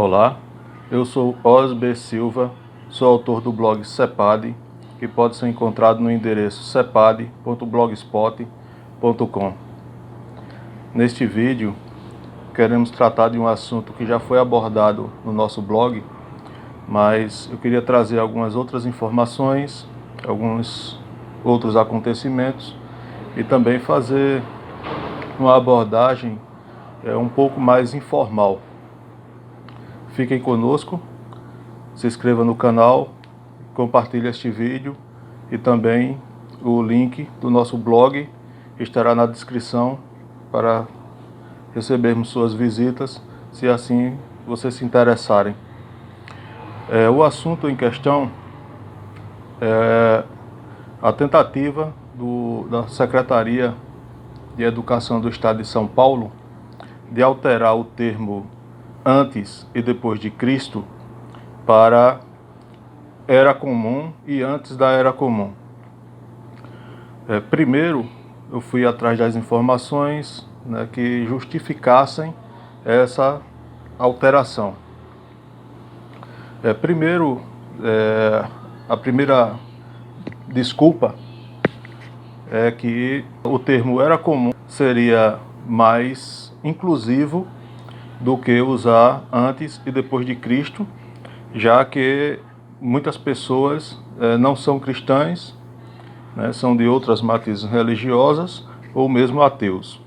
Olá, eu sou Osber Silva, sou autor do blog Cepad, que pode ser encontrado no endereço cepad.blogspot.com. Neste vídeo, queremos tratar de um assunto que já foi abordado no nosso blog, mas eu queria trazer algumas outras informações, alguns outros acontecimentos e também fazer uma abordagem um pouco mais informal. Fiquem conosco, se inscreva no canal, compartilhe este vídeo e também o link do nosso blog estará na descrição para recebermos suas visitas, se assim vocês se interessarem. O assunto em questão é a tentativa da Secretaria de Educação do Estado de São Paulo de alterar o termo antes e depois de Cristo para Era Comum e antes da Era Comum. Primeiro, eu fui atrás das informações que justificassem essa alteração. Primeiro, a primeira desculpa é que o termo Era Comum seria mais inclusivo do que usar antes e depois de Cristo, já que muitas pessoas não são cristãs, são de outras matizes religiosas ou mesmo ateus.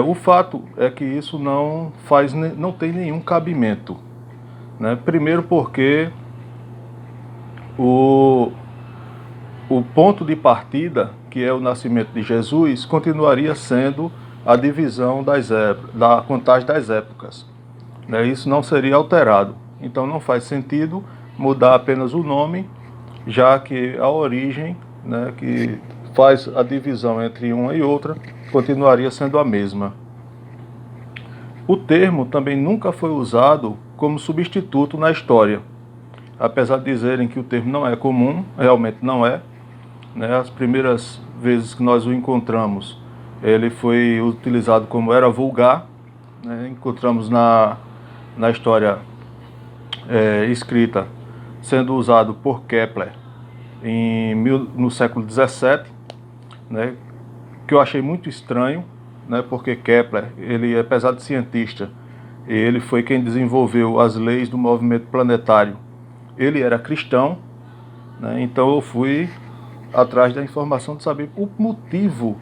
O fato é que isso não tem nenhum cabimento. Primeiro porque o ponto de partida, que é o nascimento de Jesus, continuaria sendo a divisão da contagem das épocas. Isso não seria alterado. Então não faz sentido mudar apenas o nome, já que a origem, que faz a divisão entre uma e outra, continuaria sendo a mesma. O termo também nunca foi usado como substituto na história. Apesar de dizerem que o termo não é comum, realmente não é. As primeiras vezes que nós o encontramos, ele foi utilizado como era vulgar. Encontramos na história escrita sendo usado por Kepler no século XVII, que eu achei muito estranho, porque Kepler, ele, apesar de cientista, ele foi quem desenvolveu as leis do movimento planetário. Ele era cristão, então eu fui atrás da informação de saber o motivo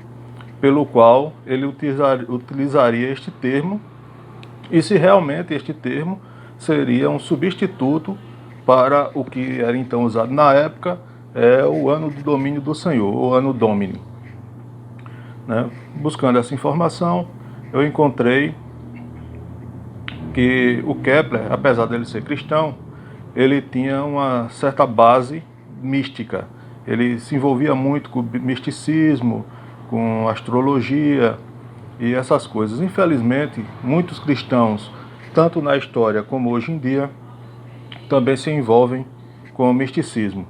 pelo qual ele utilizaria este termo e se realmente este termo seria um substituto para o que era então usado na época, o ano do domínio do Senhor, o ano Domini. Buscando essa informação, eu encontrei que o Kepler, apesar dele ser cristão, ele tinha uma certa base mística. Ele se envolvia muito com misticismo, com astrologia e essas coisas. Infelizmente, muitos cristãos, tanto na história como hoje em dia, também se envolvem com o misticismo.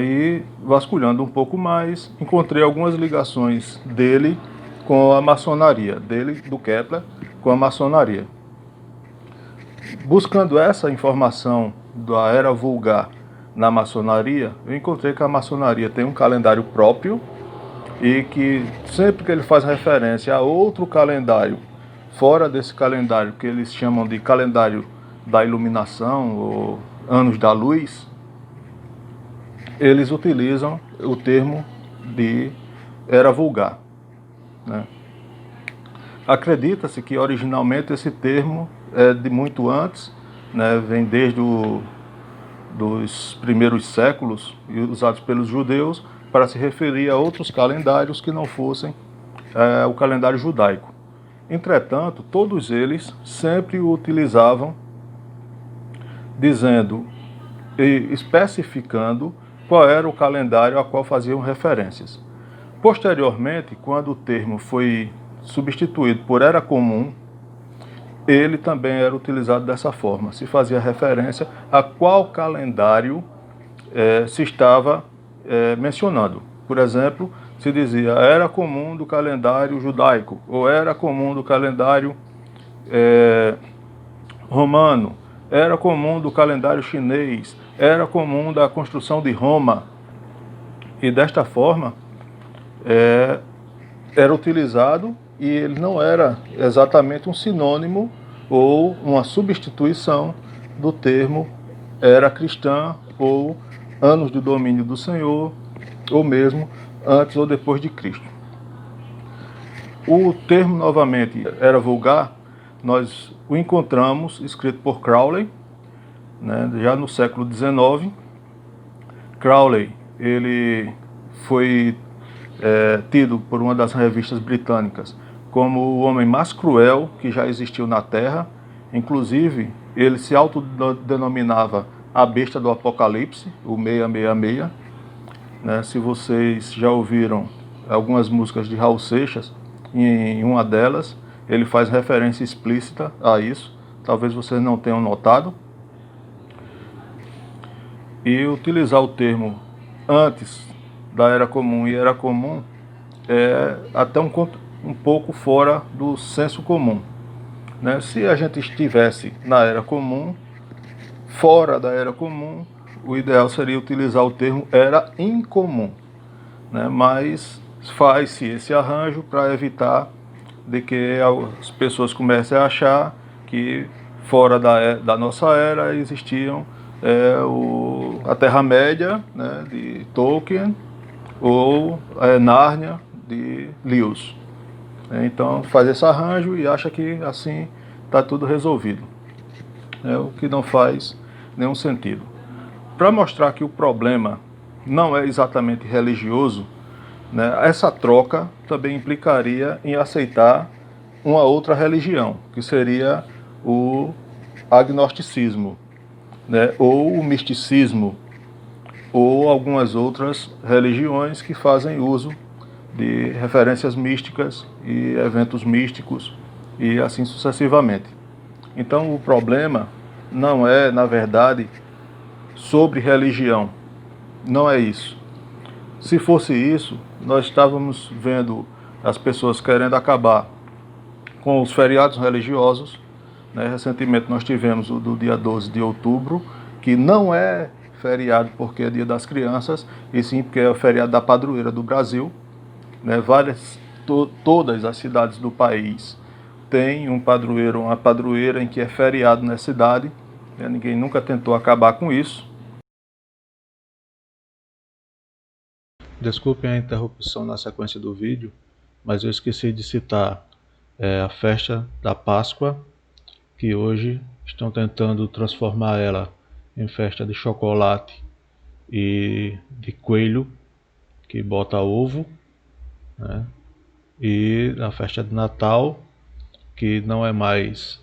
E vasculhando um pouco mais, encontrei algumas ligações dele com a maçonaria, do Kepler, com a maçonaria. Buscando essa informação da era vulgar na maçonaria, eu encontrei que a maçonaria tem um calendário próprio e que sempre que ele faz referência a outro calendário, fora desse calendário que eles chamam de calendário da iluminação ou anos da luz, eles utilizam o termo de era vulgar. Acredita-se que originalmente esse termo é de muito antes, vem desde dos primeiros séculos, usados pelos judeus para se referir a outros calendários que não fossem o calendário judaico. Entretanto, todos eles sempre o utilizavam dizendo e especificando qual era o calendário a qual faziam referências. Posteriormente, quando o termo foi substituído por Era Comum, ele também era utilizado dessa forma. Se fazia referência a qual calendário se estava mencionando. Por exemplo, se dizia Era Comum do calendário judaico, ou Era Comum do calendário romano, era comum do calendário chinês, era comum da construção de Roma. E desta forma, era utilizado e ele não era exatamente um sinônimo ou uma substituição do termo era cristã ou anos do domínio do Senhor, ou mesmo antes ou depois de Cristo. O termo, novamente, era vulgar, nós o encontramos escrito por Crowley, né, já no século XIX. Crowley, ele foi tido por uma das revistas britânicas como o homem mais cruel que já existiu na Terra. Inclusive, ele se autodenominava a besta do Apocalipse, o 666. Né? Se vocês já ouviram algumas músicas de Raul Seixas, em uma delas ele faz referência explícita a isso, talvez vocês não tenham notado. E utilizar o termo antes da Era Comum e Era Comum é até um pouco fora do senso comum. Né? Se a gente estivesse na Era Comum, fora da Era Comum, o ideal seria utilizar o termo Era Incomum. Né? Mas faz-se esse arranjo para evitar de que as pessoas comecem a achar que fora da nossa era existiam a Terra-média, né, de Tolkien, ou Nárnia, de Lewis. Então faz esse arranjo e acha que assim está tudo resolvido, o que não faz nenhum sentido. Para mostrar que o problema não é exatamente religioso, né, essa troca também implicaria em aceitar uma outra religião, que seria o agnosticismo, né, ou o misticismo, ou algumas outras religiões que fazem uso de referências místicas e eventos místicos e assim sucessivamente. Então o problema não é, na verdade, sobre religião, não é isso. Se fosse isso, nós estávamos vendo as pessoas querendo acabar com os feriados religiosos. Né? Recentemente nós tivemos o do dia 12 de outubro, que não é feriado porque é dia das crianças, e sim porque é o feriado da padroeira do Brasil. Né? Todas as cidades do país têm um padroeiro, uma padroeira em que é feriado na cidade. Né? Ninguém nunca tentou acabar com isso. Desculpem a interrupção na sequência do vídeo, mas eu esqueci de citar a festa da Páscoa, que hoje estão tentando transformar ela em festa de chocolate e de coelho que bota ovo, né? E a festa de Natal, que não é mais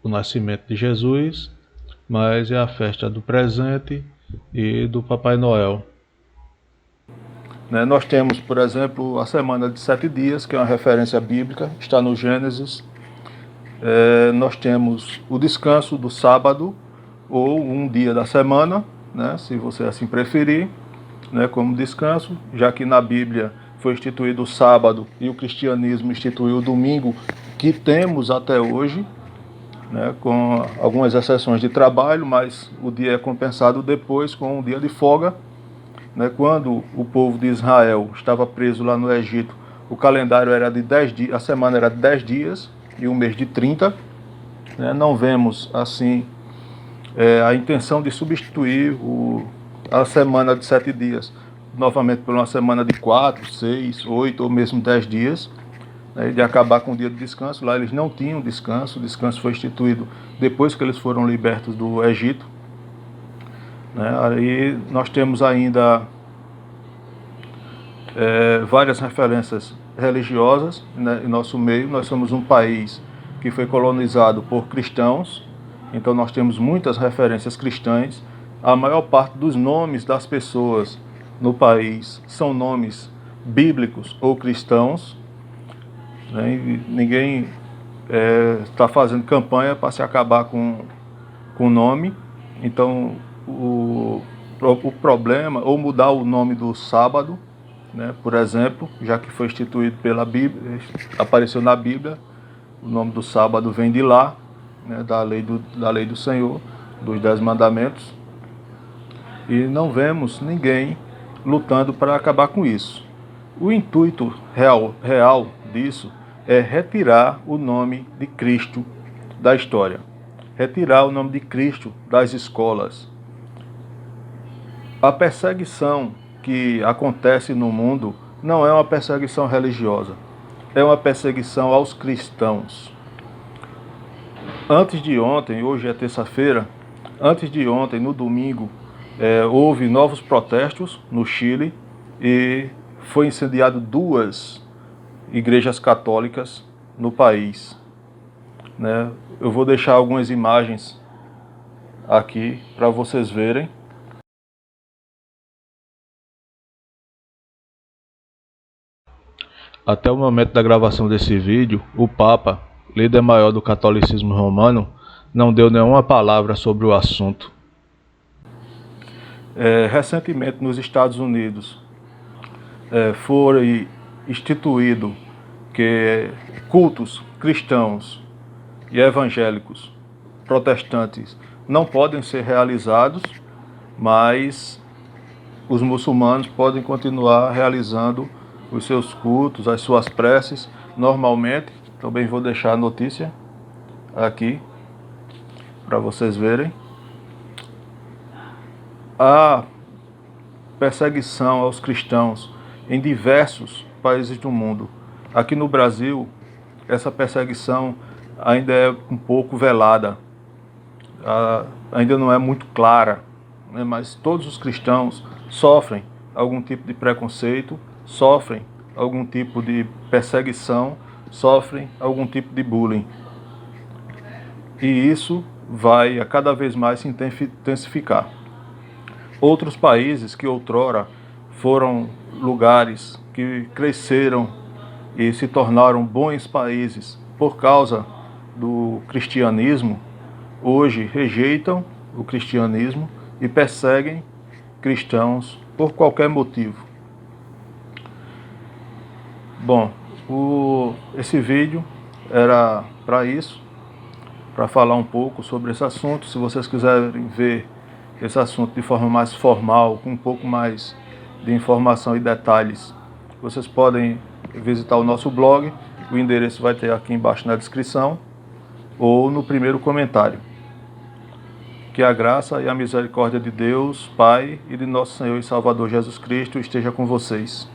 o nascimento de Jesus, mas é a festa do presente e do Papai Noel. Nós temos, por exemplo, a semana de 7 dias, que é uma referência bíblica, está no Gênesis. Nós temos o descanso do sábado, ou um dia da semana, né, se você assim preferir, né, como descanso, já que na Bíblia foi instituído o sábado e o cristianismo instituiu o domingo, que temos até hoje, né, com algumas exceções de trabalho, mas o dia é compensado depois com um dia de folga. Né, quando o povo de Israel estava preso lá no Egito, o calendário era de 10 dias, a semana era de 10 dias e um mês de 30. Né, não vemos assim a intenção de substituir a semana de 7 dias novamente por uma semana de 4, 6, 8 ou mesmo 10 dias, né, de acabar com o dia de descanso. Lá eles não tinham descanso, o descanso foi instituído depois que eles foram libertos do Egito. Né, aí nós temos ainda várias referências religiosas, né, em nosso meio. Nós somos um país que foi colonizado por cristãos, então nós temos muitas referências cristãs. A maior parte dos nomes das pessoas no país são nomes bíblicos ou cristãos, né, e ninguém está fazendo campanha para se acabar com o nome. Então o problema, ou mudar o nome do sábado, né, por exemplo, já que foi instituído pela Bíblia, apareceu na Bíblia, o nome do sábado vem de lá. né, da lei do Senhor, dos 10 mandamentos, e não vemos ninguém lutando para acabar com isso. O intuito real disso é retirar o nome de Cristo da história, retirar o nome de Cristo das escolas. A perseguição que acontece no mundo não é uma perseguição religiosa, é uma perseguição aos cristãos. Antes de ontem, hoje é terça-feira, antes de ontem, no domingo, houve novos protestos no Chile e foi incendiado 2 igrejas católicas no país, né? Eu vou deixar algumas imagens aqui para vocês verem. Até o momento da gravação desse vídeo, o Papa, líder maior do catolicismo romano, não deu nenhuma palavra sobre o assunto. Recentemente, nos Estados Unidos, foi instituído que cultos cristãos e evangélicos protestantes não podem ser realizados, mas os muçulmanos podem continuar realizando os seus cultos, as suas preces normalmente. Também vou deixar a notícia aqui para vocês verem. A perseguição aos cristãos em diversos países do mundo. Aqui no Brasil, essa perseguição ainda é um pouco velada, ainda não é muito clara, né? Mas todos os cristãos sofrem algum tipo de preconceito, sofrem algum tipo de perseguição, sofrem algum tipo de bullying. E isso vai a cada vez mais se intensificar. Outros países que outrora foram lugares que cresceram e se tornaram bons países por causa do cristianismo, hoje rejeitam o cristianismo e perseguem cristãos por qualquer motivo. Bom, esse vídeo era para isso, para falar um pouco sobre esse assunto. Se vocês quiserem ver esse assunto de forma mais formal, com um pouco mais de informação e detalhes, vocês podem visitar o nosso blog. O endereço vai ter aqui embaixo na descrição ou no primeiro comentário. Que a graça e a misericórdia de Deus, Pai, e de nosso Senhor e Salvador Jesus Cristo esteja com vocês.